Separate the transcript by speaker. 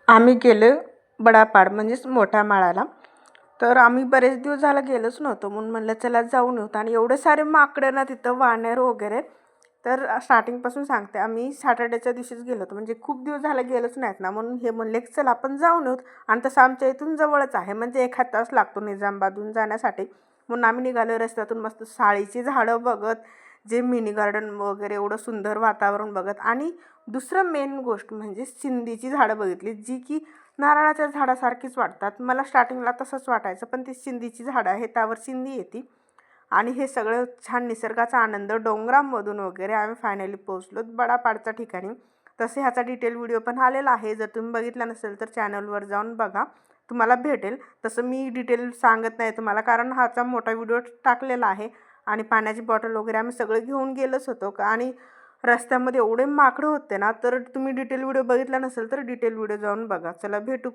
Speaker 1: आम्ही गेलो बडापाड म्हणजेच मोठ्या माळाला. तर आम्ही बरेच दिवस झालं गेलोच नव्हतो म्हणून म्हणलं चला जाऊन येऊ. आणि एवढे सारे माकडं ना तिथं, वानर वगैरे. तर स्टार्टिंगपासून सांगते, आम्ही सॅटर्डेच्या दिवशीच गेलो होतो, म्हणजे खूप दिवस झालं गेलोच नाहीत ना, म्हणून हे म्हणले की चला आपण जाऊन येऊ. आणि तसं आमच्या इथून जवळच आहे, म्हणजे 1 तास लागतो निजामाबादहून जाण्यासाठी. म्हणून आम्ही निघालो रस्त्यातून मस्त साळीची झाडं बघत, जे मिनी गार्डन वगैरे, एवढं सुंदर वातावरण बघत. आणि दुसरं मेन गोष्ट म्हणजे चिंधीची झाडं बघितली, जी की नारळाच्या झाडासारखीच वाटतात. मला स्टार्टिंगला तसंच वाटायचं, पण ती चिंधीची झाडं आहे, त्यावर चिंधी येते. आणि हे सगळं छान निसर्गाचा आनंद डोंगरांमधून वगैरे आम्ही फायनली पोहोचलो बडापाडच्या ठिकाणी. तसे ह्याचा डिटेल व्हिडिओ पण आलेला आहे, जर तुम्ही बघितला नसेल तर चॅनलवर जाऊन बघा, तुम्हाला भेटेल. तसं मी डिटेल सांगत नाही तुम्हाला, कारण ह्याचा मोठा व्हिडिओ टाकलेला आहे. आणि पाण्याची बॉटल वगैरे आम्ही सगळं घेऊन गेलोच होतो आणि रस्त्यामध्ये एवढे माकडं होते ना, तर तुम्ही डिटेल व्हिडिओ बघितला नसेल तर डिटेल व्हिडिओ जाऊन बघा. चला भेटू.